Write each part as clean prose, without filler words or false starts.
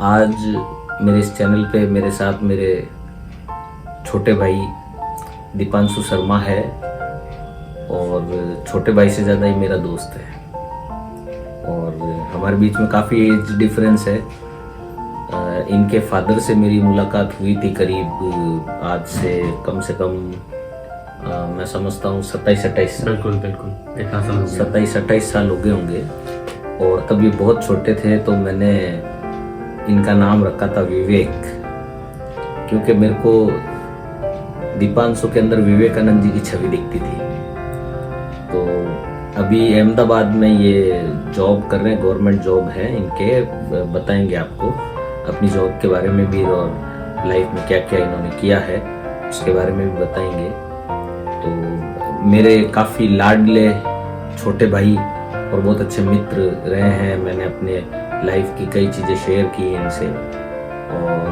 आज मेरे इस चैनल पे मेरे साथ मेरे छोटे भाई दीपांशु शर्मा है और छोटे भाई से ज़्यादा ही मेरा दोस्त है और हमारे बीच में काफ़ी एज डिफरेंस है। इनके फादर से मेरी मुलाकात हुई थी करीब आज से कम मैं समझता हूँ 27-28 बिल्कुल बिल्कुल इतना साल 27-28 साल हो गए होंगे और तब ये बहुत छोटे थे तो मैंने इनका नाम रखा था विवेक, क्योंकि मेरे को दीपांशु के अंदर विवेकानंद जी की छवि दिखती थी। तो अभी अहमदाबाद में ये जॉब कर रहे हैं, गवर्नमेंट जॉब है इनके, बताएंगे आपको अपनी जॉब के बारे में भी और लाइफ में क्या क्या इन्होंने किया है उसके बारे में भी बताएंगे। तो मेरे काफ़ी लाडले छोटे भाई और बहुत अच्छे मित्र रहे हैं। मैंने अपने लाइफ की कई चीज़ें शेयर की इनसे और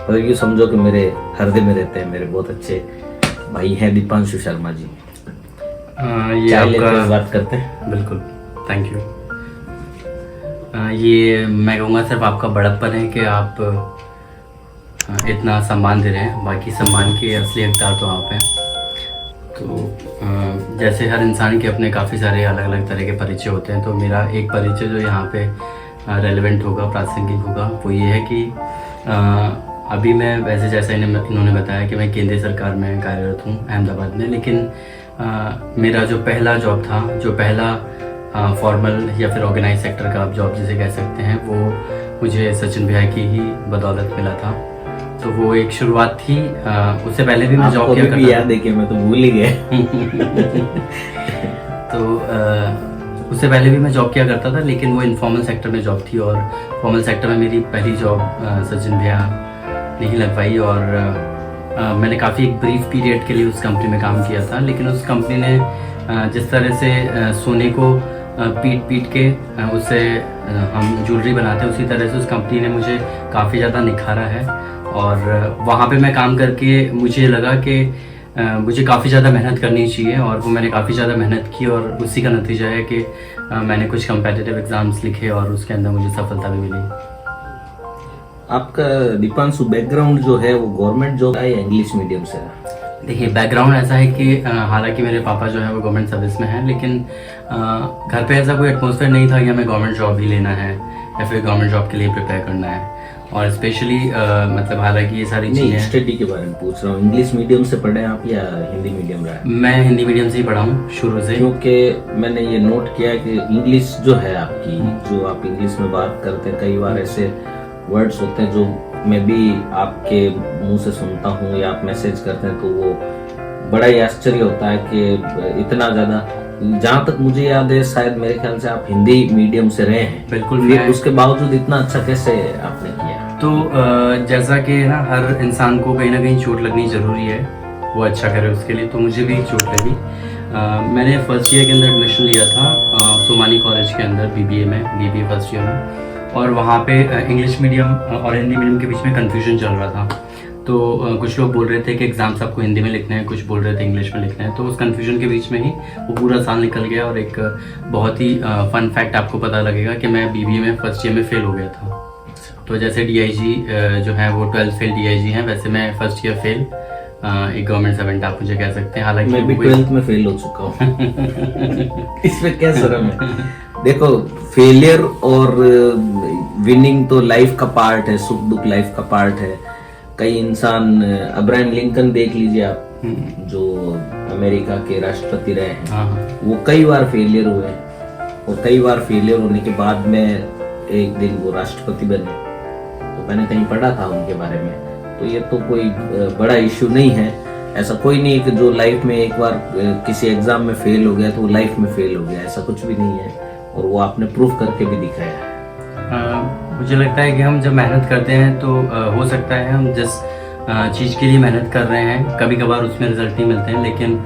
मतलब ये समझो कि मेरे हृदय में रहते हैं। मेरे बहुत अच्छे भाई हैं दीपांशु शर्मा जी। ये आपका बात करते हैं। बिल्कुल, थैंक यू। ये मैं कहूँगा सिर्फ आपका बड़प्पन है कि आप इतना सम्मान दे रहे हैं। बाकी सम्मान के असली हकदार तो आप हैं। तो जैसे हर इंसान के अपने काफ़ी सारे अलग अलग तरह के परिचय होते हैं, तो मेरा एक परिचय जो यहाँ पे रेलेवेंट होगा, प्रासंगिक होगा, वो ये है कि अभी मैं वैसे जैसा इन्होंने बताया कि मैं केंद्रीय सरकार में कार्यरत हूँ अहमदाबाद में, लेकिन मेरा जो पहला जॉब था, जो पहला फॉर्मल या फिर ऑर्गेनाइज सेक्टर का आप जॉब जिसे कह सकते हैं, वो मुझे सचिन भैया की ही बदौलत मिला था। तो वो एक शुरुआत थी। उससे पहले भी मैं जॉब किया करता था। याद है कि मैं तो भूल ही गया। तो उससे पहले भी मैं जॉब किया करता था, लेकिन वो इनफॉर्मल सेक्टर में जॉब थी और फॉर्मल सेक्टर में मेरी पहली जॉब सचिन भैया ने ही लगवाई और मैंने काफ़ी एक ब्रीफ पीरियड के लिए उस कंपनी में काम किया था। लेकिन उस कंपनी ने जिस तरह से सोने को पीट के उससे हम ज्वेलरी बनाते हैं, उसी तरह से उस कंपनी ने मुझे काफ़ी ज़्यादा निखारा है। और वहाँ पे मैं काम करके मुझे लगा कि मुझे काफ़ी ज़्यादा मेहनत करनी चाहिए और वो मैंने काफ़ी ज़्यादा मेहनत की और उसी का नतीजा है कि मैंने कुछ कम्पिटिटिव एग्ज़ाम्स लिखे और उसके अंदर मुझे सफलता भी मिली। आपका दीपांशु बैकग्राउंड जो है वो गवर्नमेंट जॉब है या इंग्लिश मीडियम से है? देखिए, बैकग्राउंड ऐसा है कि हालांकि मेरे पापा जो है वो गवर्नमेंट सर्विस में हैं, लेकिन घर पे ऐसा कोई एटमॉस्फेयर नहीं था कि हमें गवर्नमेंट जॉब ही लेना है या फिर गवर्नमेंट जॉब के लिए प्रिपेयर करना है। और स्पेशली मतलब हालांकि ये सारी चीज़ें स्टडी के बारे में पूछ रहा हूँ। इंग्लिश मीडियम से पढ़े आप या हिंदी मीडियम रहा है? मैं हिंदी मीडियम से ही पढ़ा हूँ शुरू से, क्योंकि मैंने ये नोट किया कि इंग्लिश जो है आपकी, जो आप इंग्लिश में बात करते हैं, कई बार ऐसे वर्ड्स होते हैं जो मैं भी आपके मुंह से सुनता हूँ या आप मैसेज करते हैं तो वो बड़ा ही आश्चर्य होता है कि इतना ज़्यादा, जहाँ तक मुझे याद है शायद मेरे ख्याल से आप हिंदी मीडियम से रहे हैं। बिल्कुल। फिर उसके बावजूद इतना अच्छा कैसे आपने किया? तो जैसा कि ना हर इंसान को कहीं ना कहीं चोट लगनी ज़रूरी है, वो अच्छा करे उसके लिए, तो मुझे भी चोट लगी। मैंने फर्स्ट ईयर के अंदर एडमिशन लिया था सोमानी कॉलेज के अंदर बीबीए फर्स्ट ईयर में, और वहाँ पे इंग्लिश मीडियम और हिंदी मीडियम के बीच में कन्फ्यूजन चल रहा था। तो कुछ लोग बोल रहे थे कि एग्ज़ाम्स आपको हिंदी में लिखने हैं, कुछ बोल रहे थे इंग्लिश में लिखने हैं। तो उस कन्फ्यूजन के बीच में ही वो पूरा साल निकल गया और एक बहुत ही फन फैक्ट आपको पता लगेगा कि मैं बीबीए में फर्स्ट ईयर में फेल हो गया था। तो जैसे डीआईजी जो है वो 12th फेल डीआईजी हैं, वैसे मैं फर्स्ट ईयर फेल एक गवर्नमेंट सर्वेंट आप मुझे कह सकते हैं। हालांकि मैं भी 12th में फेल हो चुका हूँ। इसमें क्या शर्म है? देखो, फेलियर और विनिंग तो लाइफ का पार्ट है, सुख दुख लाइफ का पार्ट है। कई इंसान, अब्राहम लिंकन देख लीजिए आप, जो अमेरिका के राष्ट्रपति रहे हैं, वो कई बार फेलियर हुए और कई बार फेलियर होने के बाद में एक दिन वो राष्ट्रपति बने। तो मैंने कहीं पढ़ा था उनके बारे में। तो ये तो कोई बड़ा इश्यू नहीं है। ऐसा कोई नहीं कि जो लाइफ में एक बार किसी एग्जाम में फेल हो गया तो वो लाइफ में फेल हो गया, ऐसा कुछ भी नहीं है। और वो आपने प्रूफ करके भी दिखाया है। मुझे लगता है कि हम जब मेहनत करते हैं तो हो सकता है हम जिस चीज़ के लिए मेहनत कर रहे हैं कभी कभार उसमें रिजल्ट नहीं मिलते हैं, लेकिन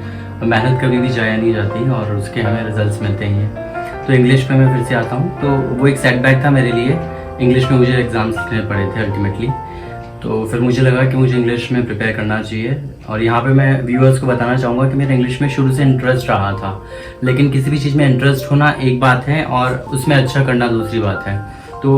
मेहनत कभी भी जाया नहीं जाती और उसके हमें रिजल्ट्स मिलते ही हैं। तो इंग्लिश में मैं फिर से आता हूँ। तो वो एक सेटबैक था मेरे लिए। इंग्लिश में मुझे एग्ज़ाम्स लिखने पड़े थे अल्टीमेटली। तो फिर मुझे लगा कि मुझे इंग्लिश में प्रिपेयर करना चाहिए। और यहाँ पे मैं व्यूअर्स को बताना चाहूँगा कि मेरा इंग्लिश में शुरू से इंटरेस्ट रहा था, लेकिन किसी भी चीज़ में इंटरेस्ट होना एक बात है और उसमें अच्छा करना दूसरी बात है। तो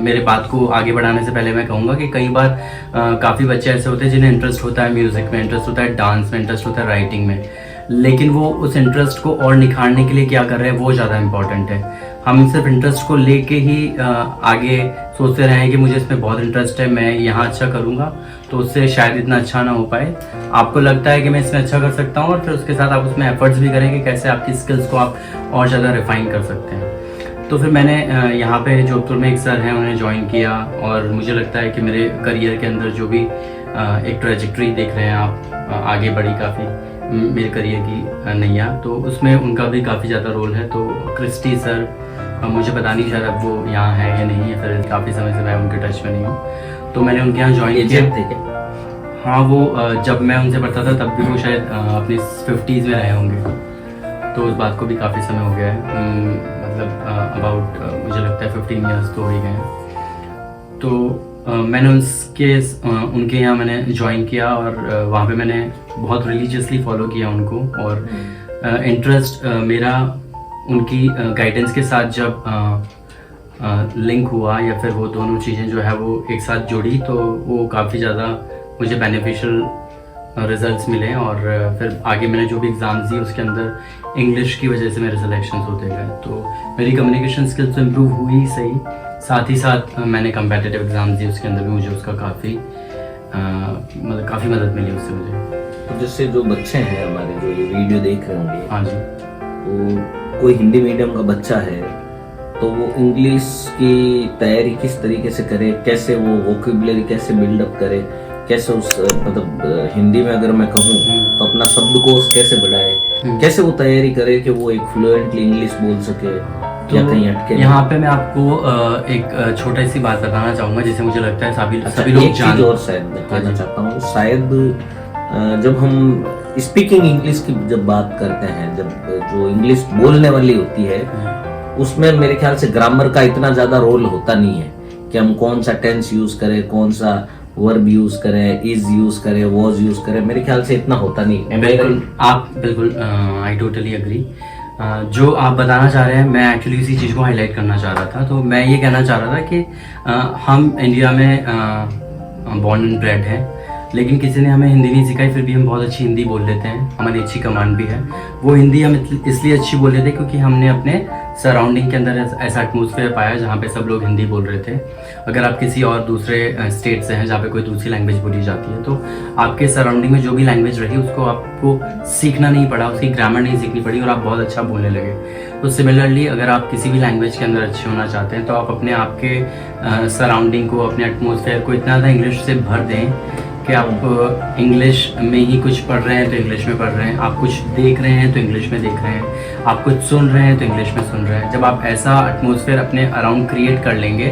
मेरे बात को आगे बढ़ाने से पहले मैं कहूँगा कि कई बार काफ़ी बच्चे ऐसे होते हैं जिन्हें इंटरेस्ट होता है म्यूज़िक में, इंटरेस्ट होता है डांस में, इंटरेस्ट होता है राइटिंग में, लेकिन वो उस इंटरेस्ट को और निखारने के लिए क्या कर रहे हैं वो ज़्यादा इम्पॉर्टेंट है। हम सिर्फ इंटरेस्ट को लेके ही आगे सोचते रहे हैं कि मुझे इसमें बहुत इंटरेस्ट है, मैं यहाँ अच्छा करूँगा, तो उससे शायद इतना अच्छा ना हो पाए। आपको लगता है कि मैं इसमें अच्छा कर सकता हूँ और फिर उसके साथ आप उसमें एफर्ट्स भी करें कि कैसे आपकी स्किल्स को आप और ज़्यादा रिफाइन कर सकते हैं। तो फिर मैंने यहाँ पे जोधपुर में एक सर हैं उन्हें ज्वाइन किया, और मुझे लगता है कि मेरे करियर के अंदर जो भी एक ट्रेजेक्ट्री देख रहे हैं आप, आगे बढ़ी काफ़ी मेरे करियर की नैया, तो उसमें उनका भी काफ़ी ज़्यादा रोल है। तो क्रिस्टी सर, मुझे पता नहीं शायद अब वो यहाँ है या नहीं है, फिर काफ़ी समय से मैं उनके टच में नहीं हूँ, तो मैंने उनके यहाँ ज्वाइन किया। थे क्या? हाँ, वो जब मैं उनसे पढ़ता था तब भी वो शायद अपनी 50s में रहे होंगे, तो उस बात को भी काफ़ी समय हो गया है, मतलब अबाउट मुझे लगता है 15 ईयर्स तो हो ही गए हैं। तो मैंने उनके यहाँ मैंने ज्वाइन किया, और वहाँ पे मैंने बहुत रिलीजियसली फॉलो किया उनको, और इंटरेस्ट मेरा उनकी गाइडेंस के साथ जब लिंक हुआ, या फिर वो दोनों चीज़ें जो है वो एक साथ जुड़ी, तो वो काफ़ी ज़्यादा मुझे बेनिफिशियल रिजल्ट्स मिले। और फिर आगे मैंने जो भी एग्ज़ाम्स दिए उसके अंदर इंग्लिश की वजह से मेरे सिलेक्शंस होते गए, तो मेरी कम्युनिकेशन स्किल्स तो इम्प्रूव हुई सही, साथ ही साथ मैंने कम्पिटिटिव एग्ज़ाम्स दिए, उसके अंदर भी मुझे उसका काफ़ी मतलब काफ़ी मदद मिली उससे मुझे। तो जैसे जो बच्चे हैं हमारे जो ये वीडियो देख रहे होंगे, हाँ जी, तो कोई हिंदी मीडियम का बच्चा है तो वो इंग्लिश की तैयारी किस तरीके से करे, कैसे वो वोकेबुलरी कैसे बिल्डअप करे, कैसे उस मतलब हिंदी में अगर मैं कहूँ तो अपना शब्दकोश कैसे बढ़ाए, कैसे वो तैयारी करे कि वो एक फ्लुएंटली इंग्लिश बोल सके या कहीं अटके। यहाँ पे मैं आपको एक छोटी सी बात बताना चाहूँगा जिसे मुझे लगता है सभी लोग एक चीज और शायद मैं कहना चाहता हूँ, शायद जब हम स्पीकिंग इंग्लिश की जब बात करते हैं, जब जो इंग्लिश बोलने वाली होती है उसमें मेरे ख्याल से ग्रामर का इतना ज्यादा रोल होता नहीं है कि हम कौन सा टेंस यूज करें, कौन सा वर्ब यूज करें, इज यूज करें, वॉज यूज करें, मेरे ख्याल से इतना होता नहीं। बिल्कुल आई टोटली एग्री। जो आप बताना चाह रहे हैं, मैं एक्चुअली इसी चीज़ को हाईलाइट करना चाह रहा था। तो मैं ये कहना चाह रहा था कि हम इंडिया में बॉर्न एंड ब्रेड हैं, लेकिन किसी ने हमें हिंदी नहीं सिखाई, फिर भी हम बहुत अच्छी हिंदी बोल लेते हैं, हमारी अच्छी कमांड भी है। वो हिंदी हम इसलिए अच्छी बोल लेते हैं क्योंकि हमने अपने सराउंडिंग के अंदर ऐसा एटमॉस्फेयर पाया जहाँ पे सब लोग हिंदी बोल रहे थे। अगर आप किसी और दूसरे स्टेट से हैं जहाँ पे कोई दूसरी लैंग्वेज बोली जाती है, तो आपके सराउंडिंग में जो भी लैंग्वेज रही उसको आपको सीखना नहीं पड़ा, उसकी ग्रामर नहीं सीखनी पड़ी और आप बहुत अच्छा बोलने लगे। तो सिमिलरली अगर आप किसी भी लैंग्वेज के अंदर अच्छे होना चाहते हैं तो आप अपने आपके सराउंडिंग को, अपने एटमॉस्फेयर को इतना ज़्यादा इंग्लिश से भर दें कि आप इंग्लिश में ही कुछ पढ़ रहे हैं तो इंग्लिश में पढ़ रहे हैं, आप कुछ देख रहे हैं तो इंग्लिश में देख रहे हैं, आप कुछ सुन रहे हैं तो इंग्लिश में सुन रहे हैं। जब आप ऐसा एटमॉस्फेयर अपने अराउंड क्रिएट कर लेंगे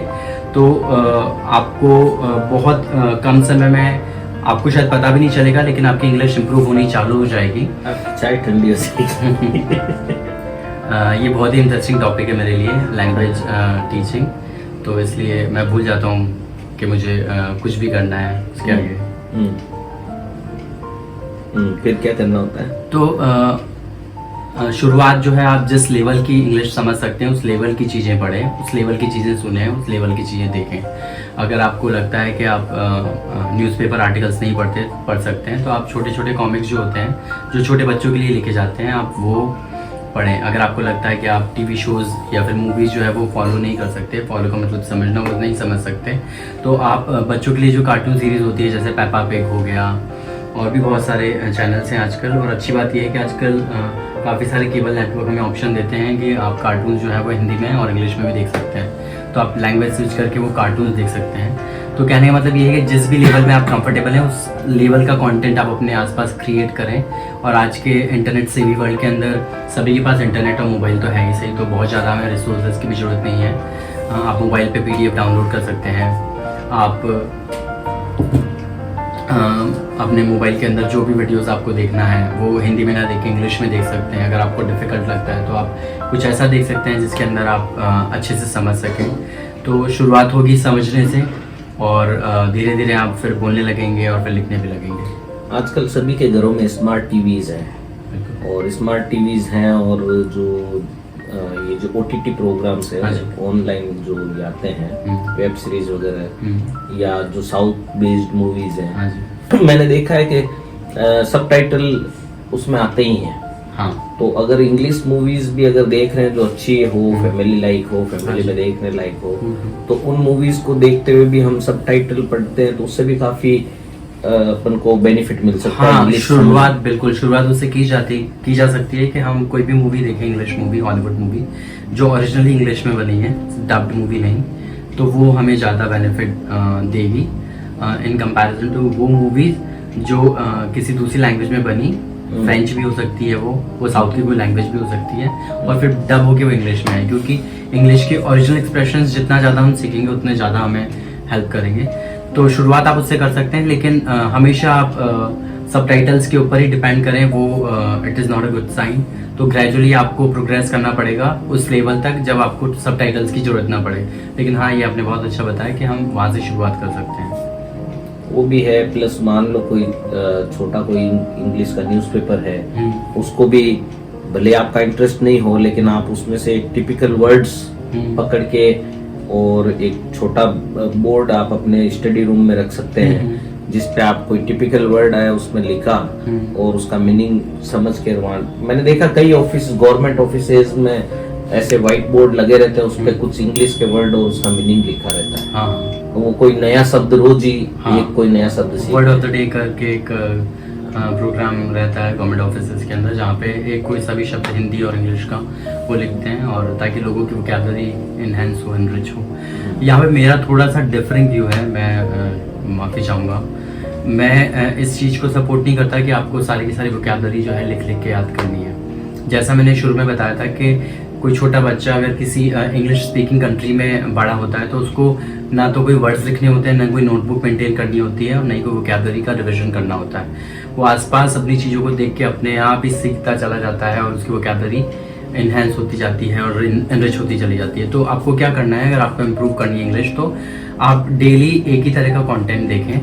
तो आपको बहुत कम समय में, आपको शायद पता भी नहीं चलेगा, लेकिन आपकी इंग्लिश इंप्रूव होनी चालू हो जाएगी। चाय ठंडी हो ये बहुत ही इंटरेस्टिंग टॉपिक है मेरे लिए, लैंग्वेज टीचिंग, तो इसलिए मैं भूल जाता हूँ कि मुझे कुछ भी करना है उसके आगे। फिर क्या करना होता है? तो शुरुआत जो है, आप जिस लेवल की इंग्लिश समझ सकते हैं उस लेवल की चीज़ें पढ़ें, उस लेवल की चीज़ें सुनें, उस लेवल की चीज़ें देखें। अगर आपको लगता है कि आप न्यूज़पेपर आर्टिकल्स नहीं पढ़ सकते हैं, तो आप छोटे छोटे कॉमिक्स जो होते हैं, जो छोटे बच्चों के लिए लिखे जाते हैं, आप वो पढ़ें। अगर आपको लगता है कि आप टीवी शोज़ या फिर मूवीज़ जो है वो फॉलो नहीं कर सकते, फॉलो का मतलब समझना, वो नहीं समझ सकते, तो आप बच्चों के लिए जो कार्टून सीरीज़ होती है जैसे पेपा पिग हो गया, और भी बहुत सारे चैनल्स हैं आजकल। और अच्छी बात यह है कि आजकल काफ़ी सारे केबल नेटवर्क हमें ऑप्शन देते हैं कि आप कार्टून जो है वो हिंदी में और इंग्लिश में भी देख सकते हैं, तो आप लैंग्वेज स्विच करके वो कार्टून देख सकते हैं। तो कहने का मतलब ये है कि जिस भी लेवल में आप कंफर्टेबल हैं उस लेवल का कंटेंट आप अपने आसपास क्रिएट करें। और आज के इंटरनेट सेवी वर्ल्ड के अंदर सभी के पास इंटरनेट और मोबाइल तो है ही सही, तो बहुत ज़्यादा हमें रिसोर्सेज की भी ज़रूरत नहीं है। आप मोबाइल पे PDF डाउनलोड कर सकते हैं, आप अपने मोबाइल के अंदर जो भी वीडियोस आपको देखना है वो हिंदी में ना देख के इंग्लिश में देख सकते हैं। अगर आपको डिफ़िकल्ट लगता है तो आप कुछ ऐसा देख सकते हैं जिसके अंदर आप अच्छे से समझ सकें। तो शुरुआत होगी समझने से, और धीरे धीरे आप फिर बोलने लगेंगे और फिर लिखने भी लगेंगे। आजकल सभी के घरों में स्मार्ट टीवीज़ हैं, और स्मार्ट टीवीज़ हैं, और जो ये जो OTT प्रोग्राम्स है, हाँ जी। ऑनलाइन जो ये आते हैं वेब सीरीज वगैरह या जो साउथ बेस्ड मूवीज हैं, हाँ जी। मैंने देखा है कि सबटाइटल उसमें आते ही हैं। हाँ तो अगर इंग्लिश मूवीज भी अगर देख रहे हैं जो अच्छी हो, फैमिली लाइक हो, फैमिली में देखने लायक हो, तो उन मूवीज को देखते हुए भी हम सबटाइटल पढ़ते हैं तो उससे भी काफी अपन को बेनिफिट मिल सकता है। हाँ, इंग्लिश शुरुआत बिल्कुल शुरुआत उससे की जा सकती है कि हम कोई भी मूवी देखें, इंग्लिश मूवी, हॉलीवुड मूवी जो ओरिजिनली इंग्लिश में बनी है, डब्ड मूवी नहीं, तो वो हमें ज़्यादा बेनिफिट देगी इन कंपैरिजन टू वो मूवीज जो किसी दूसरी लैंग्वेज में बनी। फ्रेंच भी हो सकती है, वो साउथ की कोई लैंग्वेज भी हो सकती है, और फिर डब होके वो इंग्लिश में है, क्योंकि इंग्लिश के ओरिजिनल एक्सप्रेशंस जितना ज़्यादा हम सीखेंगे उतने ज़्यादा हमें हेल्प करेंगे। तो शुरुआत आप उससे कर सकते हैं, लेकिन हमेशा आप सबटाइटल्स के ऊपर ही डिपेंड करें, वो it is not a good sign. तो ग्रेजुअली आपको प्रोग्रेस करना पड़ेगा उस लेवल तक जब आपको सबटाइटल्स की जरूरत ना पड़े। लेकिन हाँ, ये आपने बहुत अच्छा बताया कि हम वहाँ से शुरुआत कर सकते हैं। वो भी है, प्लस मान लो कोई छोटा कोई इंग्लिश का न्यूज़पेपर है, उसको भी भले आपका इंटरेस्ट नहीं हो लेकिन आप उसमें से एक टिपिकल वर्ड्स पकड़ के और एक छोटा बोर्ड आप अपने स्टडी रूम में रख सकते हैं जिस पे आप कोई टिपिकल वर्ड आया उसमें लिखा और उसका मीनिंग समझ के मैंने देखा कई ऑफिस, गवर्नमेंट ऑफिसेज में ऐसे व्हाइट बोर्ड लगे रहते हैं, उस पे कुछ इंग्लिश के वर्ड और उसका मीनिंग लिखा रहता है। हाँ, तो वो कोई नया शब्द रोज ही एक कोई नया शब्द सीख वर्ड ऑफ द डे करके एक प्रोग्राम रहता है गवर्नमेंट ऑफिस के अंदर, जहाँ पे एक कोई सभी शब्द हिंदी और इंग्लिश का वो लिखते हैं, और ताकि लोगों की वोकैबुलरी इनहेंस हो, एनरिच हो। यहाँ पे मेरा थोड़ा सा डिफरेंट व्यू है, मैं माफ़ी चाहूँगा। मैं इस चीज़ को सपोर्ट नहीं करता कि आपको सारी की सारी वोकैबुलरी जो है लिख लिख के याद करनी है। जैसा मैंने शुरू में बताया था कि कोई छोटा बच्चा अगर किसी इंग्लिश स्पीकिंग कंट्री में बड़ा होता है तो उसको ना तो कोई वर्ड्स लिखने होते हैं, ना कोई नोटबुक मेंटेन करनी होती है, और ना ही कोई वोकैबुलरी का रिवीजन करना होता है। वो आसपास अपनी चीज़ों को देख के अपने आप ही सीखता चला जाता है और उसकी वोकैबुलरी इन्हेंस होती जाती है और एनरिच होती चली जाती है। तो आपको क्या करना है, अगर आपको इम्प्रूव करनी है इंग्लिश, तो आप डेली एक ही तरह का कॉन्टेंट देखें,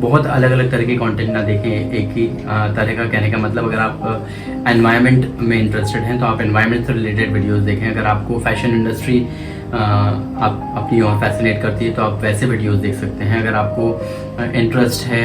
बहुत अलग अलग तरह के कंटेंट ना देखें एक ही तरह का। कहने का मतलब, अगर आप एनवायरनमेंट में इंटरेस्टेड हैं तो आप एनवायरनमेंट से रिलेटेड वीडियोस देखें। अगर आपको फैशन इंडस्ट्री आप अपनी और फैसिनेट करती है तो आप वैसे वीडियोस देख सकते हैं। अगर आपको इंटरेस्ट है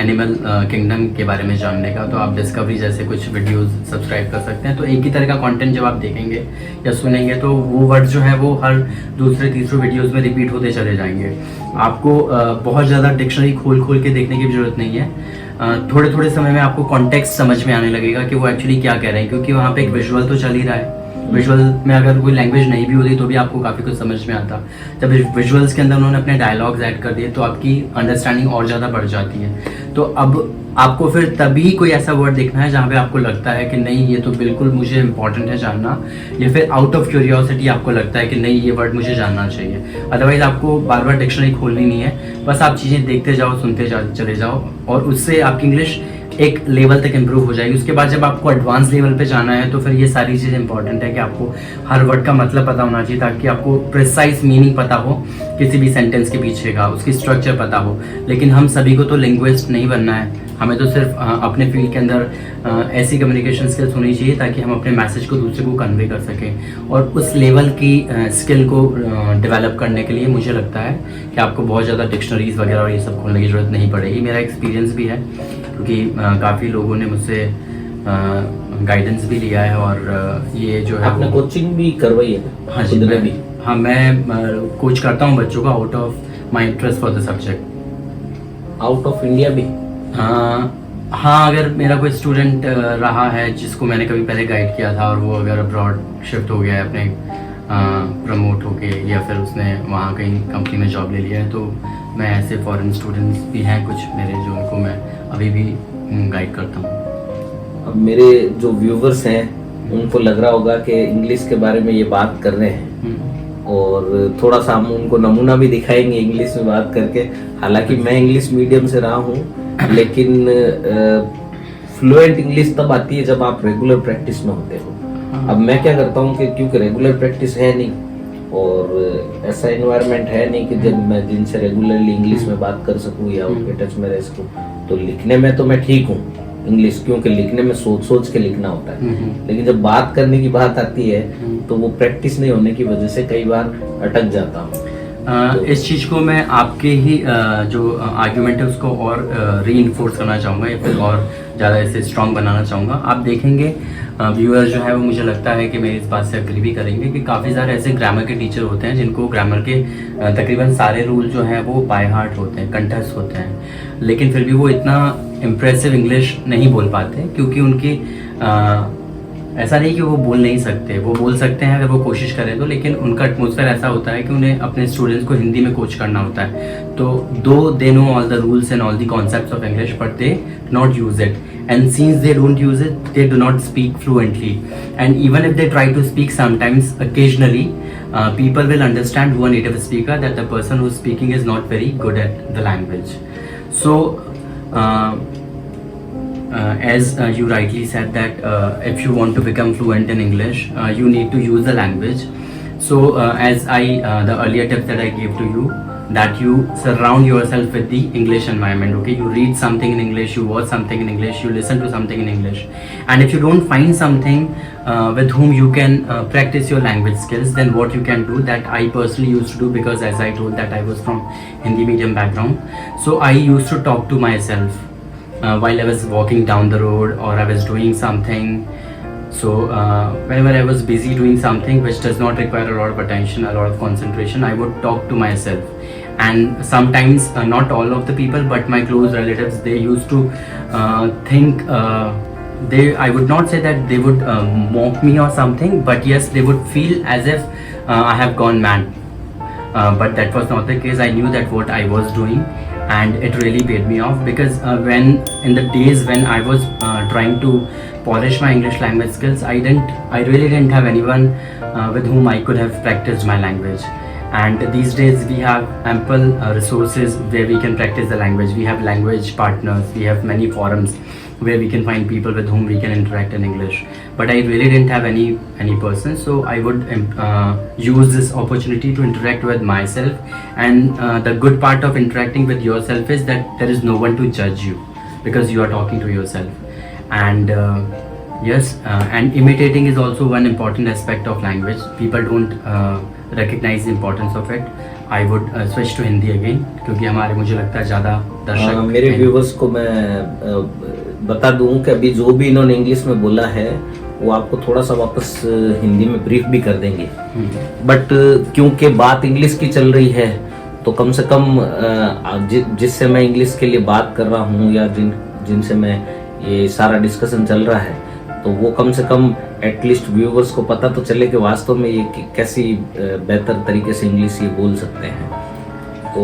एनिमल किंगडम के बारे में जानने का तो आप डिस्कवरी जैसे कुछ वीडियोस सब्सक्राइब कर सकते हैं। तो एक ही तरह का कंटेंट जब आप देखेंगे या सुनेंगे तो वो वर्ड जो है वो हर दूसरे तीसरे वीडियोस में रिपीट होते चले जाएंगे। आपको बहुत ज़्यादा डिक्शनरी खोल खोल के देखने की भी ज़रूरत नहीं है। थोड़े थोड़े समय में आपको कॉन्टेक्स्ट समझ में आने लगेगा कि वो एक्चुअली क्या कह रहे हैं, क्योंकि वहाँ पे एक विजुअल तो चल ही रहा है। विजुअल में अगर कोई लैंग्वेज नहीं भी होती तो भी आपको काफ़ी कुछ समझ में आता। जब विजुअल्स के अंदर उन्होंने अपने डायलॉग्स ऐड कर दिए तो आपकी अंडरस्टैंडिंग और ज़्यादा बढ़ जाती है। तो अब आपको फिर तभी कोई ऐसा वर्ड देखना है जहाँ पे आपको लगता है कि नहीं ये तो बिल्कुल मुझे इंपॉर्टेंट है जानना, या फिर आउट ऑफ क्यूरियोसिटी आपको लगता है कि नहीं ये वर्ड मुझे जानना चाहिए। अदरवाइज आपको बार बार डिक्शनरी खोलनी नहीं है, बस आप चीज़ें देखते जाओ, सुनते चले जाओ, और उससे आपकी इंग्लिश एक लेवल तक इम्प्रूव हो जाएगी। उसके बाद जब आपको एडवांस लेवल पे जाना है तो फिर ये सारी चीज़ इंपॉर्टेंट है कि आपको हर वर्ड का मतलब पता होना चाहिए, ताकि आपको प्रिसाइज मीनिंग पता हो किसी भी सेंटेंस के पीछे का, उसकी स्ट्रक्चर पता हो। लेकिन हम सभी को तो लिंग्विस्ट नहीं बनना है, हमें तो सिर्फ अपने फील्ड के अंदर ऐसी कम्युनिकेशन स्किल्स होनी चाहिए ताकि हम अपने मैसेज को दूसरे को कन्वे कर सकें। और उस लेवल की स्किल को डेवलप करने के लिए मुझे लगता है कि आपको बहुत ज़्यादा डिक्शनरीज वगैरह और ये सब खोलने की ज़रूरत नहीं पड़ेगी। मेरा एक्सपीरियंस भी है, क्योंकि काफ़ी लोगों ने मुझसे गाइडेंस भी लिया है, और ये जो है आपने कोचिंग भी करवाई है? हाँ जी, मैं कोच करता हूँ बच्चों का out of my interest for the subject. Out of India भी? हाँ, अगर मेरा कोई स्टूडेंट रहा है जिसको मैंने कभी पहले गाइड किया था और वो अगर अब्रॉड शिफ्ट हो गया है अपने प्रमोट होके, या फिर उसने वहाँ कहीं कंपनी में जॉब ले लिया है, तो मैं ऐसे फॉरेन स्टूडेंट्स भी हैं कुछ मेरे जो उनको मैं अभी भी गाइड करता हूँ। अब मेरे जो व्यूवर्स हैं उनको लग रहा होगा कि इंग्लिश के बारे में ये बात कर रहे हैं और थोड़ा सा हम उनको नमूना भी दिखाएंगे इंग्लिश में बात करके। हालांकि मैं इंग्लिश मीडियम से रहा हूँ, लेकिन फ्लुएंट इंग्लिश तब आती है जब आप रेगुलर प्रैक्टिस में होते हो। अब मैं क्या करता हूँ कि क्योंकि रेगुलर प्रैक्टिस है नहीं और ऐसा एनवायरनमेंट है नहीं कि जब मैं जिनसे रेगुलरली इंग्लिश में बात कर सकूँ या उनके टच में रह सकूँ, तो लिखने में तो मैं ठीक हूँ इंग्लिश, क्योंकि लिखने में सोच सोच के लिखना होता है, लेकिन जब बात करने की बात आती है तो वो प्रैक्टिस नहीं होने की वजह से कई बार अटक जाता हूँ। इस चीज़ को मैं आपके ही जो आर्ग्यूमेंट है उसको और रीइंफोर्स करना चाहूँगा या फिर और ज़्यादा इसे स्ट्रॉन्ग बनाना चाहूँगा। आप देखेंगे व्यूअर जो है वो मुझे लगता है कि मेरी इस बात से एग्री भी करेंगे कि काफ़ी सारे ऐसे ग्रामर के टीचर होते हैं जिनको ग्रामर के तकरीबन सारे रूल जो हैं वो बाय हार्ट होते हैं, कंठस्थ होते हैं, लेकिन फिर भी वो इतना इम्प्रेसिव इंग्लिश नहीं बोल पाते क्योंकि उनकी ऐसा नहीं कि वो बोल नहीं सकते, वो बोल सकते हैं अगर वो कोशिश करें तो, लेकिन उनका एटमोसफेयर ऐसा होता है कि उन्हें अपने स्टूडेंट्स को हिंदी में कोच करना होता है। तो दो they know all the rules and all the concepts of English but they not use it, and since they don't use it they do not speak fluently, and even if they try to speak sometimes occasionally people will understand who a native speaker that the person who's speaking is not very good at the language. So as you rightly said that if you want to become fluent in English you need to use the language. So as the earlier tip that I gave to you, that you surround yourself with the English environment. Okay, you read something in English, you watch something in English, you listen to something in English, and if you don't find something with whom you can practice your language skills, then what you can do, that I personally used to do, because as I told that I was from Hindi medium background, so I used to talk to myself while I was walking down the road or I was doing something. So whenever I was busy doing something which does not require a lot of attention, a lot of concentration, I would talk to myself. And sometimes not all of the people but my close relatives, they used to think I would not say that they would mock me or something, but yes, they would feel as if I have gone mad, but that was not the case. I knew that what I was doing and it really paid me off, because when in the days when I was trying to polish my English language skills, I really didn't have anyone with whom I could have practiced my language. And these days we have ample resources where we can practice the language. We have language partners, we have many forums where we can find people with whom we can interact in English, but I really didn't have any person, so I would use this opportunity to interact with myself. And the good part of interacting with yourself is that there is no one to judge you, because you are talking to yourself. And yes, and imitating is also one important aspect of language. People don't recognize the importance of it. I would switch to Hindi again, क्योंकि हमारे मुझे लगता है ज़्यादा दर्शक मेरे viewers को मैं बता दूं कि अभी जो भी इन्होंने इंग्लिश में बोला है वो आपको थोड़ा सा वापस हिंदी में ब्रीफ भी कर देंगे, बट क्योंकि बात इंग्लिश की चल रही है तो कम से कम जिससे मैं इंग्लिश के लिए बात कर रहा हूँ या जिनसे मैं ये सारा डिस्कशन चल रहा है, तो वो कम से कम एटलीस्ट व्यूवर्स को पता तो चले कि वास्तव में ये कैसी बेहतर तरीके से इंग्लिश ये बोल सकते हैं। तो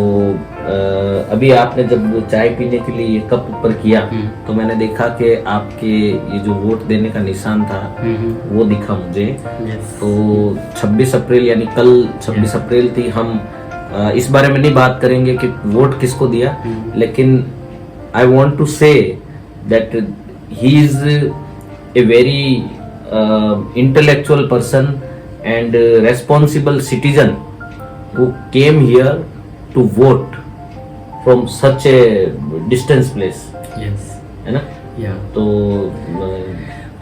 अभी आपने जब चाय पीने के लिए ये कप ऊपर किया तो मैंने देखा कि आपके ये जो वोट देने का निशान था वो दिखा मुझे। तो 26 अप्रैल यानी कल 26 अप्रैल थी। हम इस बारे में नहीं बात करेंगे कि वोट किसको दिया, लेकिन I want to say that he is a very intellectual person and responsible citizen who came here to vote from such a distance place. Yes. है ना? Yeah.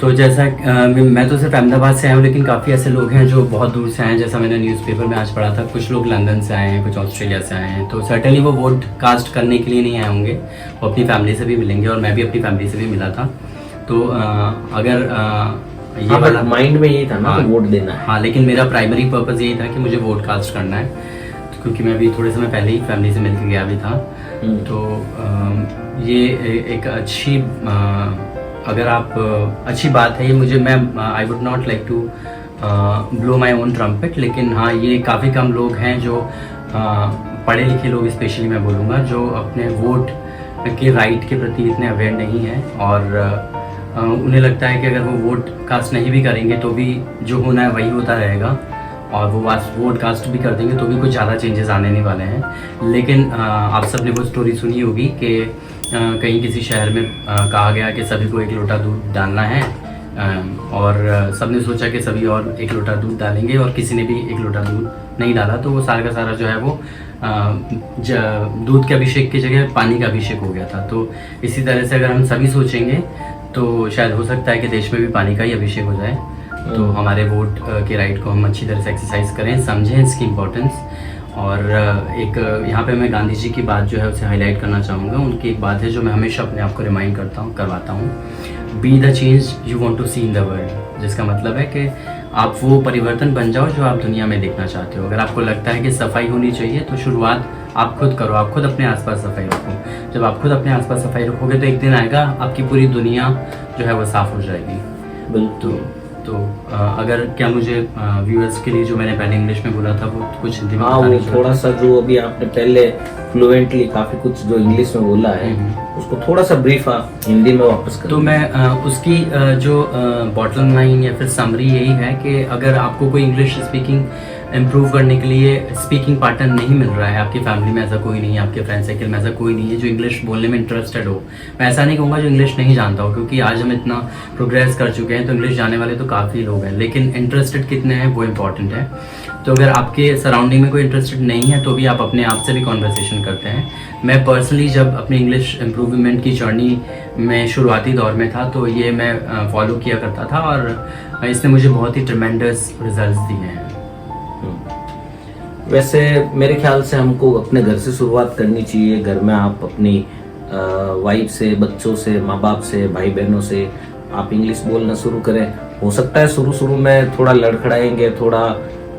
तो जैसा मैं तो सिर्फ अहमदाबाद से आया हूँ, लेकिन काफ़ी ऐसे लोग हैं जो बहुत दूर से आए हैं। जैसा मैंने न्यूज़पेपर में आज पढ़ा था, कुछ लोग लंदन से आए हैं, कुछ ऑस्ट्रेलिया से आए हैं। तो सर्टेनली वो वोट कास्ट करने के लिए नहीं आए होंगे, वो अपनी फैमिली से भी मिलेंगे, और मैं भी अपनी फैमिली से भी मिला था। तो अगर ये वाला माइंड में यही था ना, वोट देना है। हाँ, लेकिन मेरा प्राइमरी पर्पज़ यही था कि मुझे वोट कास्ट करना है, क्योंकि मैं भी थोड़े समय पहले ही फैमिली से मिल के गया भी था। तो ये एक अच्छी अगर आप अच्छी बात है ये। मुझे मैं I would not like to blow my own trumpet, लेकिन हाँ, ये काफ़ी कम लोग हैं जो पढ़े लिखे लोग स्पेशली मैं बोलूँगा, जो अपने वोट के राइट के प्रति इतने अवेयर नहीं हैं, और उन्हें लगता है कि अगर वो वोट कास्ट नहीं भी करेंगे तो भी जो होना है वही होता रहेगा, और वो वोट कास्ट भी कर देंगे तो भी कुछ ज़्यादा चेंजेस आने नहीं वाले हैं। लेकिन आप सब ने वो स्टोरी सुनी होगी कि कहीं किसी शहर में कहा गया कि सभी को 1 लोटा दूध डालना है, और सबने सोचा कि सभी और 1 लोटा दूध डालेंगे और किसी ने भी 1 लोटा दूध नहीं डाला, तो वो सारा का सारा जो है वो दूध के अभिषेक की जगह पानी का अभिषेक हो गया था। तो इसी तरह से अगर हम सभी सोचेंगे तो शायद हो सकता है कि देश में भी पानी का ही अभिषेक हो जाए। तो हमारे वोट के राइट को हम अच्छी तरह से एक्सरसाइज करें, समझें इसकी इम्पोर्टेंस। और एक यहाँ पे मैं गांधी जी की बात जो है उसे हाईलाइट करना चाहूँगा। उनकी एक बात है जो मैं हमेशा अपने आप को रिमाइंड करवाता हूँ, be the change you want to see in the world, जिसका मतलब है कि आप वो परिवर्तन बन जाओ जो आप दुनिया में देखना चाहते हो। अगर आपको लगता है कि सफाई होनी चाहिए तो शुरुआत आप खुद करो, आप खुद अपने आसपास सफाई रखो। जब आप खुद अपने आसपास सफाई रखोगे तो एक दिन आएगा आपकी पूरी दुनिया जो है वो साफ़ हो जाएगी। बिल्कुल। तो अगर क्या मुझे व्यूअर्स के लिए जो मैंने पहले इंग्लिश में बोला था वो कुछ हिंदी में हाँ, वो थोड़ा सा जो अभी आपने पहले फ्लुएंटली काफी कुछ जो इंग्लिश में बोला है उसको थोड़ा सा ब्रीफ आप हिंदी में वापस करें। तो मैं उसकी जो बॉटम लाइन या फिर समरी यही है कि अगर आपको कोई इंग्लिश स्पीकिंग इम्प्रूव करने के लिए स्पीकिंग पार्टनर नहीं मिल रहा है, आपकी फैमिली में ऐसा कोई नहीं है, आपके फ्रेंड सर्कल में ऐसा कोई नहीं है जो इंग्लिश बोलने में इंटरेस्टेड हो, मैं ऐसा नहीं कहूँगा जो इंग्लिश नहीं जानता हो, क्योंकि आज हम इतना प्रोग्रेस कर चुके हैं तो इंग्लिश जाने वाले तो काफ़ी लोग हैं, लेकिन इंटरेस्टेड कितने हैं वो इम्पॉर्टेंट है। तो अगर आपके सराउंडिंग में कोई इंटरेस्टेड नहीं है तो भी आप अपने आप से भी कॉन्वर्सेशन करते हैं। मैं पर्सनली जब अपनी इंग्लिश इम्प्रूवमेंट की जर्नी में शुरुआती दौर में था तो ये मैं फॉलो किया करता था और इसने मुझे बहुत ही ट्रेमेंडस रिजल्ट्स दिए हैं। वैसे मेरे ख्याल से हमको अपने घर से शुरुआत करनी चाहिए। घर में आप अपनी वाइफ से, बच्चों से, माँ बाप से, भाई बहनों से आप इंग्लिश बोलना शुरू करें। हो सकता है शुरू में थोड़ा लड़खड़ाएंगे, थोड़ा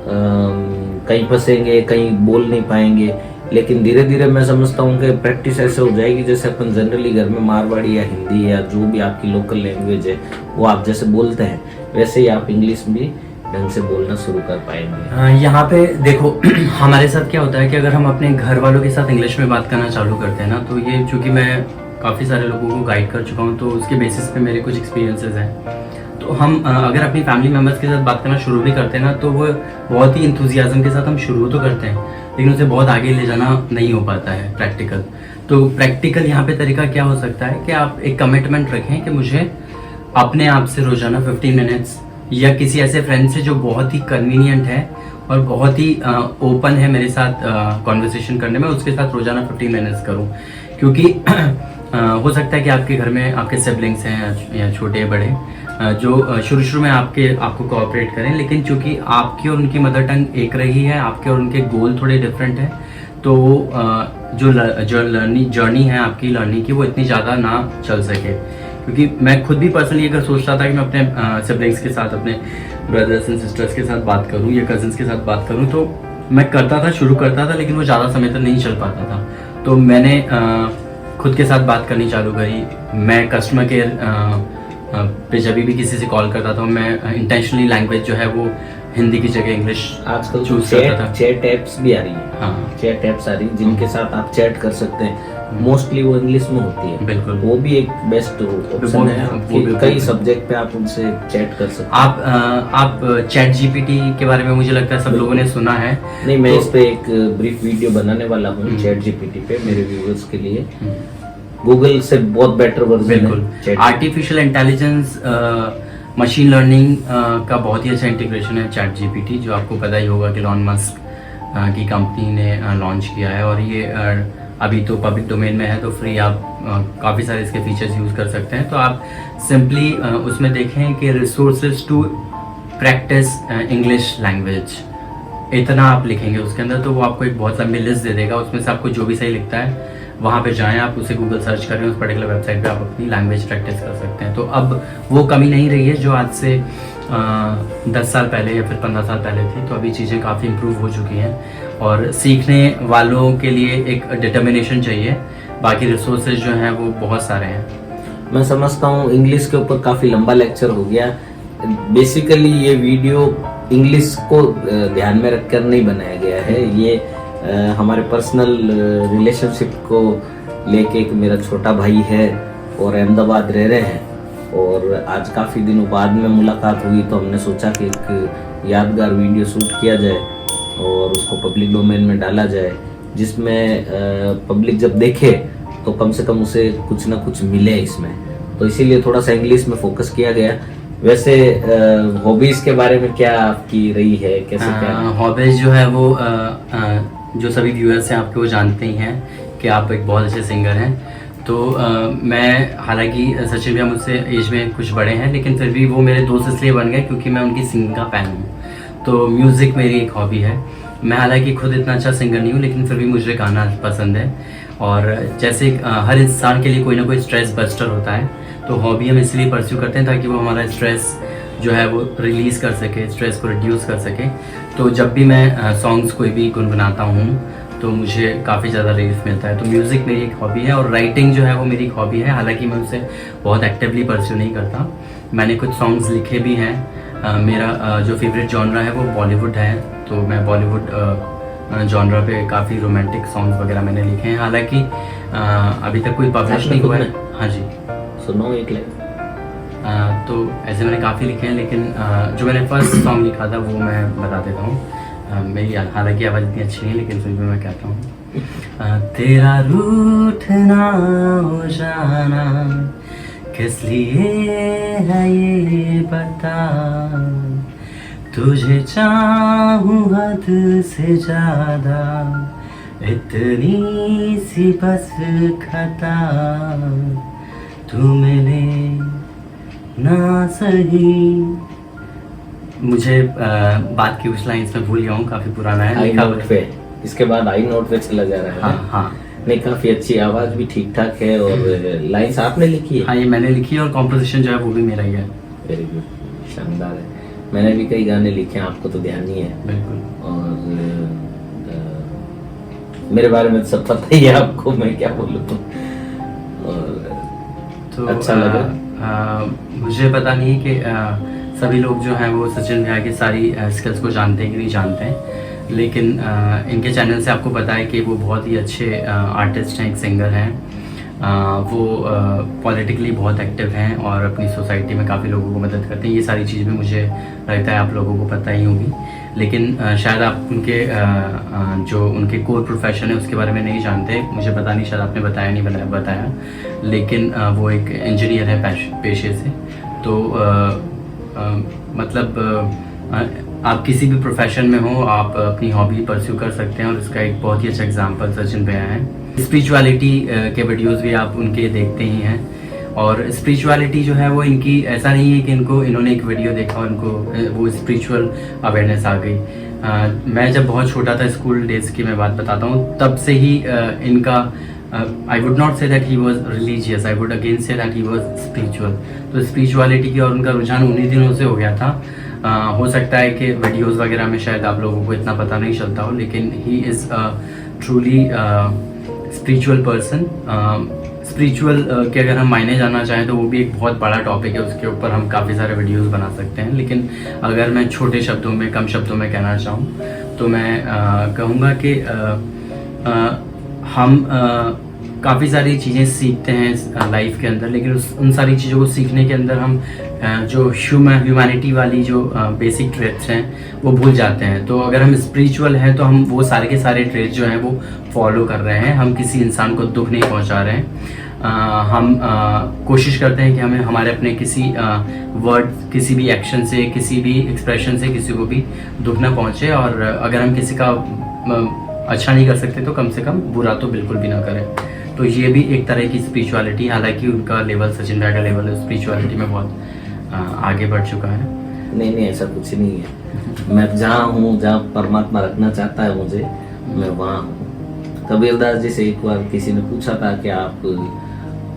कहीं फंसेंगे, कहीं बोल नहीं पाएंगे, लेकिन धीरे धीरे मैं समझता हूँ कि प्रैक्टिस ऐसे हो जाएगी जैसे अपन जनरली घर में मारवाड़ी या हिंदी या जो भी आपकी लोकल लैंग्वेज है वो आप जैसे बोलते हैं वैसे ही आप इंग्लिश भी ढंग से बोलना शुरू कर पाएंगे। यहाँ पे देखो हमारे साथ क्या होता है कि अगर हम अपने घर वालों के साथ इंग्लिश में बात करना चालू करते हैं ना, तो ये चूँकि मैं काफ़ी सारे लोगों को गाइड कर चुका हूँ तो उसके बेसिस पे मेरे कुछ एक्सपीरियंसेस हैं। तो हम अगर अपनी फैमिली मेम्बर्स के साथ बात करना शुरू भी करते हैं ना तो वो बहुत ही इंथुजियाज्म के साथ हम शुरू तो करते हैं, लेकिन उसे बहुत आगे ले जाना नहीं हो पाता है प्रैक्टिकल। तो प्रैक्टिकल यहाँ पे तरीका क्या हो सकता है कि आप एक कमिटमेंट रखें कि मुझे अपने आप से रोजाना 15 मिनट्स या किसी ऐसे फ्रेंड से जो बहुत ही कन्वीनियंट है और बहुत ही ओपन है मेरे साथ कॉन्वर्सेशन करने में, उसके साथ रोजाना 15 मिनट्स करूं। क्योंकि हो सकता है कि आपके घर में आपके सिबलिंग्स हैं या छोटे बड़े जो शुरू में आपको कोऑपरेट करें, लेकिन चूंकि आपकी और उनकी मदर टंग एक रही है, आपके और उनके गोल थोड़े डिफरेंट है, तो जो जर्नी है आपकी लर्निंग की वो इतनी ज़्यादा ना चल सके। क्योंकि मैं खुद भी पर्सनली अगर सोचता था कि मैं अपने सिबलिंग्स के साथ, अपने ब्रदर्स एंड सिस्टर्स के साथ बात करूं या कजिन्स के साथ बात करूं, तो मैं शुरू करता था, लेकिन वो ज़्यादा समय तक नहीं चल पाता था। तो मैंने खुद के साथ बात करनी चालू करी। मैं कस्टमर केयर पे जब भी किसी से कॉल करता था मैं इंटेंशनली लैंग्वेज जो है वो हिंदी की जगह इंग्लिश आजकल चूज करता था। चैट ऐप्स भी आ रही है। हाँ, चैट ऐप्स आ रही है जिनके साथ आप चैट कर सकते हैं। मोस्टली वो इंग्लिश में होती है। बिल्कुल, वो भी एक बेस्ट ऑप्शन है। कई सब्जेक्ट पे आप उनसे चैट कर सकते हैं। आप चैट जीपीटी के बारे में मुझे लगता है सब लोगों ने सुना है। नहीं, मैं इस पे एक ब्रीफ वीडियो बनाने वाला हूँ चैट जीपीटी पे मेरे व्यूअर्स के लिए। गूगल से बहुत बेटर वर्जन है। बिल्कुल, आर्टिफिशियल इंटेलिजेंस मशीन लर्निंग का बहुत ही अच्छा इंटीग्रेशन है चैट जीपीटी, जो आपको पता ही होगा कि एलन मस्क की कंपनी ने लॉन्च किया है और ये अभी तो पब्लिक डोमेन में है, तो फ्री आप काफ़ी सारे इसके फीचर्स यूज़ कर सकते हैं। तो आप सिंपली उसमें देखें कि resources to practise English language, इतना आप लिखेंगे उसके अंदर तो वो आपको एक बहुत लंबी लिस्ट दे देगा। उसमें से आपको जो भी सही लिखता है वहाँ पे जाएं, आप उसे गूगल सर्च करें, उस पर्टिकुलर वेबसाइट पे आप अपनी लैंग्वेज प्रैक्टिस कर सकते हैं। तो अब वो कमी नहीं रही है जो आज से 10 साल पहले या फिर 15 साल पहले थी। तो अभी चीज़ें काफ़ी इम्प्रूव हो चुकी हैं और सीखने वालों के लिए एक डिटर्मिनेशन चाहिए। बाकी रिसोर्सेज जो हैं वो बहुत सारे हैं। मैं समझता हूँ इंग्लिश के ऊपर काफ़ी लंबा लेक्चर हो गया। बेसिकली ये वीडियो इंग्लिश को ध्यान में रखकर नहीं बनाया गया है। ये हमारे पर्सनल रिलेशनशिप को लेके, एक मेरा छोटा भाई है और अहमदाबाद रह रहे हैं और आज काफ़ी दिनों बाद में मुलाकात हुई तो हमने सोचा कि एक यादगार वीडियो शूट किया जाए और उसको पब्लिक डोमेन में डाला जाए, जिसमें पब्लिक जब देखे तो कम से कम उसे कुछ ना कुछ मिले इसमें। तो इसीलिए थोड़ा सा इंग्लिश में फोकस किया गया। वैसे हॉबीज के बारे में क्या आपकी रही है, कैसे क्या? हॉबीज जो है वो जो सभी व्यूअर्स हैं आपके वो जानते ही हैं कि आप एक बहुत अच्छे सिंगर हैं। तो मैं, हालांकि सचिन भैया मुझसे एज में कुछ बड़े हैं, लेकिन फिर भी वो मेरे दोस्त इसलिए बन गए क्योंकि मैं उनकी सिंगिंग का फ़ैन हूँ। तो म्यूज़िक मेरी एक हॉबी है। मैं हालांकि खुद इतना अच्छा सिंगर नहीं हूँ, लेकिन फिर भी मुझे गाना पसंद है। और जैसे हर इंसान के लिए कोई ना कोई स्ट्रेस बस्टर होता है, तो हॉबी हम इसलिए परस्यू करते हैं ताकि वो हमारा स्ट्रेस जो है वो रिलीज़ कर सके, स्ट्रेस को रिड्यूस कर सके। तो जब भी मैं सॉन्ग्स कोई भी गुनगुनाता हूँ तो मुझे काफ़ी ज़्यादा रिलीफ मिलता है। तो म्यूज़िक मेरी एक हॉबी है और राइटिंग जो है वो मेरी एक हॉबी है। हालांकि मैं उसे बहुत एक्टिवली परस्यू नहीं करता। मैंने कुछ सॉन्ग्स लिखे भी हैं। मेरा जो फेवरेट जॉनरा है वो बॉलीवुड है, तो मैं बॉलीवुड जॉनरा पे काफ़ी रोमांटिक सॉन्ग्स वगैरह मैंने लिखे हैं। हालांकि अभी तक कोई पब्लिश नहीं हुआ है। हाँ जी, सुनो एक लाइन। तो ऐसे मैंने काफ़ी लिखे हैं, लेकिन जो मैंने फर्स्ट सॉन्ग लिखा था वो मैं बता देता हूँ। मेरी हालांकि आवाज़ इतनी अच्छी नहीं है, लेकिन फिर भी मैं कहता हूँ। तेरा रूठना हो जाना किस लिए है ये बता, तुझे चाहूँ हद से ज़्यादा, इतनी सी बस खता, तू मिले ना सही। मुझे बात की कुछ लाइन्स में भूल गया हूँ, काफ़ी पुराना है। आई नोट पे, इसके बाद आई नोट पे चला जा रहा है। हाँ हाँ, नहीं, काफी अच्छी आवाज भी ठीक ठाक है। और लाइंस आपने लिखी है? हाँ, ये मैंने लिखी है और कॉम्पोजिशन जो है वो भी मेरा ही है। वेरी गुड, शानदार है। मैंने भी कई गाने लिखे हैं, आपको तो ध्यान नहीं है। बिल्कुल। और मेरे बारे में सब पता ही है आपको, मैं क्या बोलूँ। और तो अच्छा लगा। मुझे पता नहीं कि सभी लोग जो हैं वो सचिन भैया की सारी स्किल्स को जानते हैं कि नहीं जानते हैं, लेकिन इनके चैनल से आपको पता है कि वो बहुत ही अच्छे आर्टिस्ट हैं, एक सिंगर हैं। वो पॉलिटिकली बहुत एक्टिव हैं और अपनी सोसाइटी में काफ़ी लोगों को मदद करते हैं। ये सारी चीज़ भी मुझे लगता है आप लोगों को पता ही होगी, लेकिन शायद आप उनके जो उनके कोर प्रोफेशन है उसके बारे में नहीं जानते। मुझे पता नहीं, शायद आपने बताया नहीं बताया, लेकिन वो एक इंजीनियर है पेशे से। तो मतलब आप किसी भी प्रोफेशन में हो, आप अपनी हॉबी परस्यू कर सकते हैं, और इसका एक बहुत ही अच्छा एग्जांपल सचिन भैया है। स्पिरिचुअलिटी के वीडियोस भी आप उनके देखते ही हैं, और स्पिरिचुअलिटी जो है वो इनकी, ऐसा नहीं है कि इन्होंने एक वीडियो देखा और इनको वो स्पिरिचुअल अवेयरनेस आ गई। मैं जब बहुत छोटा था, स्कूल डेज की मैं बात बताता हूँ, तब से ही इनका I would not say that he was religious, I would again say that he was spiritual। तो स्पिरिचुअलिटी की और उनका रुझान उन्हीं दिनों से हो गया था। हो सकता है कि वीडियोस वगैरह में शायद आप लोगों को इतना पता नहीं चलता हो, लेकिन he is truly spiritual person. Spiritual के अगर हम मायने जानना चाहें तो वो भी एक बहुत बड़ा टॉपिक है, उसके ऊपर हम काफ़ी सारे वीडियोस बना सकते हैं। लेकिन अगर मैं छोटे शब्दों में, कम शब्दों में कहना चाहूँ तो मैं कहूँगा कि हम काफ़ी सारी चीज़ें सीखते हैं लाइफ के अंदर, लेकिन उन सारी चीज़ों को सीखने के अंदर हम जो ह्यूमैनिटी वाली जो बेसिक ट्रेट्स हैं वो भूल जाते हैं। तो अगर हम स्पिरिचुअल हैं तो हम वो सारे के सारे ट्रेट्स जो हैं वो फॉलो कर रहे हैं। हम किसी इंसान को दुख नहीं पहुंचा रहे हैं। हम कोशिश करते हैं कि हमें हमारे अपने किसी वर्ड, किसी भी एक्शन से, किसी भी एक्सप्रेशन से किसी को भी दुख ना पहुंचे, और अगर हम किसी का अच्छा नहीं कर सकते तो कम से कम बुरा तो बिल्कुल भी ना करें। तो ये भी एक तरह की स्पिरिचुअलिटी, हालांकि उनका लेवल, सचिन भैया का लेवल स्पिरिचुअलिटी में बहुत आगे बढ़ चुका है। नहीं, ऐसा कुछ नहीं है। मैं जहाँ हूँ, जहाँ परमात्मा रखना चाहता है मुझे, मैं वहाँ हूँ। कबीरदास जी से एक बार किसी ने पूछा था कि आप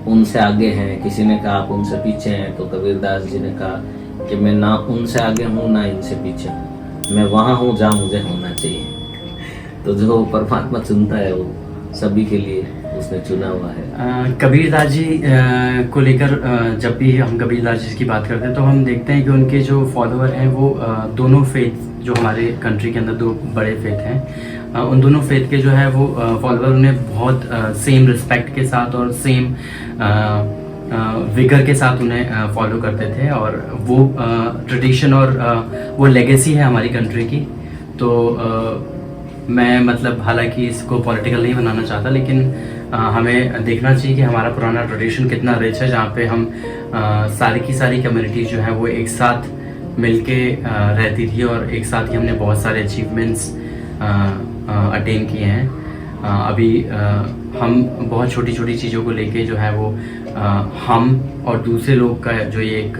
उनसे आगे हैं, किसी ने कहा आप उनसे पीछे हैं, तो कबीरदास जी ने कहा कि मैं ना उनसे आगे हूँ ना इनसे पीछे हूँ, मैं वहाँ हूँ जहाँ मुझे होना चाहिए। तो जो परमात्मा चुनता है वो सभी के लिए उसने चुना हुआ है। कबीरदास जी को लेकर जब भी हम कबीरदास जी की बात करते हैं तो हम देखते हैं कि उनके जो फॉलोअर हैं वो दोनों फेथ, जो हमारे कंट्री के अंदर दो बड़े फेथ हैं, उन दोनों फेथ के जो है वो फॉलोअर उन्हें बहुत सेम रिस्पेक्ट के साथ और सेम विगर के साथ उन्हें फॉलो करते थे। और वो ट्रेडिशन और वो लेगेसी है हमारी कंट्री की। तो मैं मतलब हालांकि इसको पॉलिटिकल नहीं बनाना चाहता, लेकिन हमें देखना चाहिए कि हमारा पुराना ट्रेडिशन कितना रिच है, जहाँ पे हम सारी की सारी कम्युनिटी जो है वो एक साथ मिलके रहती थी और एक साथ ही हमने बहुत सारे अचीवमेंट्स अटेन किए हैं। अभी हम बहुत छोटी छोटी चीज़ों को लेके जो है वो हम और दूसरे लोग का जो ये एक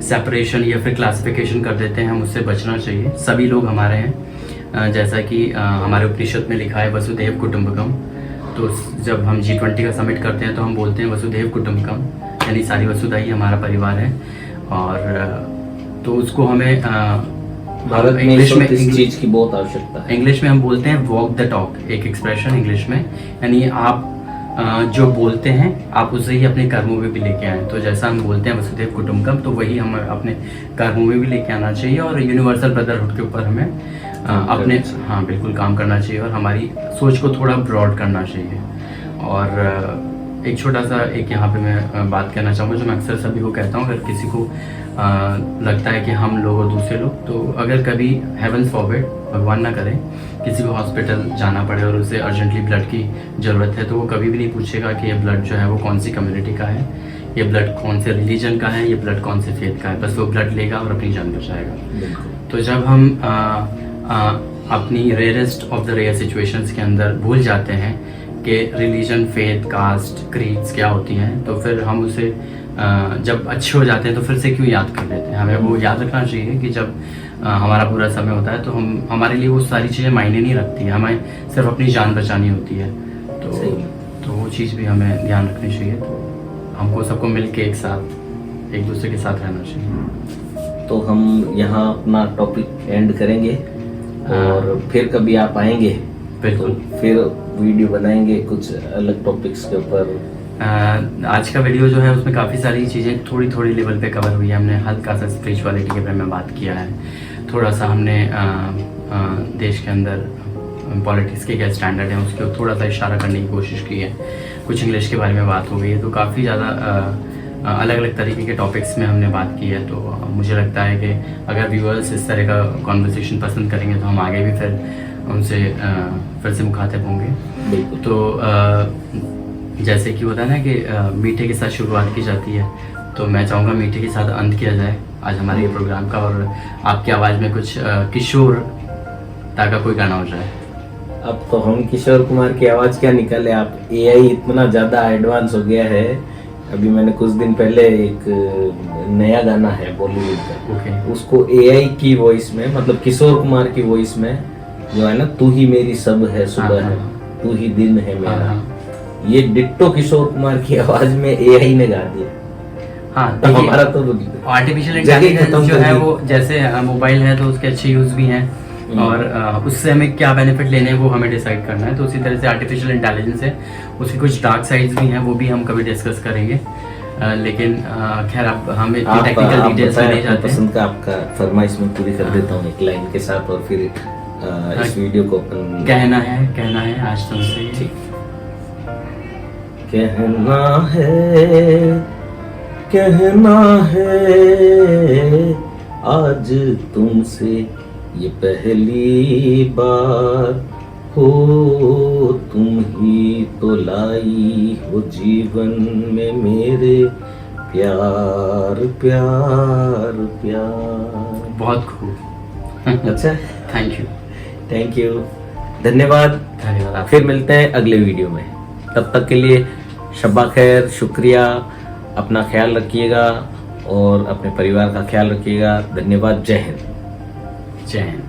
सेपरेशन या फिर क्लासिफिकेशन कर देते हैं, हम उससे बचना चाहिए। सभी लोग हमारे हैं, जैसा कि हमारे उपनिषद में लिखा है वसुधैव कुटुंबकम। तो जब हम G20 का समिट करते हैं तो हम बोलते हैं वसुधैव कुटुंबकम, यानी सारी वसुधा ही हमारा परिवार है। और तो उसको हमें भारत में इंग्लिश में इस चीज की बहुत आवश्यकता है। इंग्लिश में हम बोलते हैं वॉक द टॉक, एक एक्सप्रेशन इंग्लिश में, यानी आप जो बोलते हैं आप उसे ही अपने कर्मों में भी लेके आए। तो जैसा हम बोलते हैं वसुधैव कुटुंबकम, तो वही हम अपने कर्मों में भी लेके आना चाहिए और यूनिवर्सल ब्रदरहुड के ऊपर हमें अपने हाँ बिल्कुल काम करना चाहिए और हमारी सोच को थोड़ा ब्रॉड करना चाहिए। और एक छोटा सा एक यहाँ पे मैं बात कहना चाहूँगा, जो मैं अक्सर सभी को कहता हूँ, अगर किसी को लगता है कि हम लोग और दूसरे लोग, तो अगर कभी हेवन्स फॉरबिड, भगवान ना करे, किसी को हॉस्पिटल जाना पड़े और उसे अर्जेंटली ब्लड की ज़रूरत है, तो वो कभी भी नहीं पूछेगा कि ये ब्लड जो है वो कौन सी कम्युनिटी का है, ये ब्लड कौन से रिलीजन का है, ये ब्लड कौन से फेथ का है। बस वो ब्लड लेगा और अपनी जान बचाएगा। तो जब हम अपनी rarest of the rare situations के अंदर भूल जाते हैं कि रिलीजन, फेथ, कास्ट, क्रीड्स क्या होती हैं, तो फिर हम उसे जब अच्छे हो जाते हैं तो फिर से क्यों याद कर लेते हैं। हमें वो याद रखना चाहिए कि जब हमारा पूरा समय होता है तो हमारे लिए वो सारी चीज़ें मायने नहीं रखती हैं, हमें सिर्फ अपनी जान बचानी होती है। तो वो चीज़ भी हमें ध्यान रखनी चाहिए। तो हमको सबको मिल के एक साथ एक दूसरे के साथ रहना चाहिए। तो हम यहाँ अपना टॉपिक एंड करेंगे और फिर कभी आप आएंगे बिल्कुल, तो फिर वीडियो बनाएंगे कुछ अलग टॉपिक्स के ऊपर। आज का वीडियो जो है उसमें काफ़ी सारी चीज़ें थोड़ी थोड़ी लेवल पे कवर हुई है। हमने हल्का सा स्पिरिचुअलिटी के बारे में बात किया है, थोड़ा सा हमने देश के अंदर पॉलिटिक्स के क्या स्टैंडर्ड हैं उसके थोड़ा सा इशारा करने की कोशिश की है, कुछ इंग्लिश के बारे में बात हो गई है। तो काफ़ी ज़्यादा अलग अलग तरीके के टॉपिक्स में हमने बात की है। तो मुझे लगता है कि अगर व्यूअर्स इस तरह का कॉन्वर्सेशन पसंद करेंगे तो हम आगे भी फिर उनसे फिर से मुखातिब होंगे। तो जैसे कि होता है ना कि मीठे के साथ शुरुआत की जाती है, तो मैं चाहूँगा मीठे के साथ अंत किया जाए आज हमारे ये प्रोग्राम का, और आपकी आवाज़ में कुछ किशोर का कोई गाना हो जाए। अब तो हम किशोर कुमार की आवाज़ क्या निकाले, आप AI इतना ज़्यादा एडवांस हो गया है। अभी मैंने कुछ दिन पहले एक नया गाना है बॉलीवुड का, उसको AI की वॉइस में, मतलब किशोर कुमार की वॉइस में जो है ना, तू ही मेरी सब है सुबह है, तू ही दिन है मेरा, ये डिट्टो किशोर कुमार की आवाज में AI ने गा दिया। हाँ, तो हमारा तो आर्टिफिशियल इंटेलिजेंस जो है वो जैसे मोबाइल है तो उसके अच्छे यूज भी हैं और उससे हमें क्या बेनिफिट लेने हैं वो हमें डिसाइड करना है। तो उसी तरह से आर्टिफिशियल इंटेलिजेंस है, उसकी कुछ डार्क साइड्स भी हैं, वो भी हम कभी डिस्कस करेंगे। लेकिन खैर अब हम इतनी टेक्निकल डिटेल्स में नहीं जाते। पसंद का आपका फरमाइश में पूरी कर देता हूँ एक लाइन के साथ, और फिर इस वीडियो को अपन कहना है आज तुमसे। ठीक, कहना है आज तुमसे ये पहली बार हो, तुम ही तो लाई हो जीवन में मेरे प्यार प्यार प्यार। बहुत खूब। अच्छा, थैंक यू, धन्यवाद। फिर मिलते हैं अगले वीडियो में, तब तक के लिए शब्बा खैर, शुक्रिया, अपना ख्याल रखिएगा और अपने परिवार का ख्याल रखिएगा। धन्यवाद। जय हिंद। जय हिंद।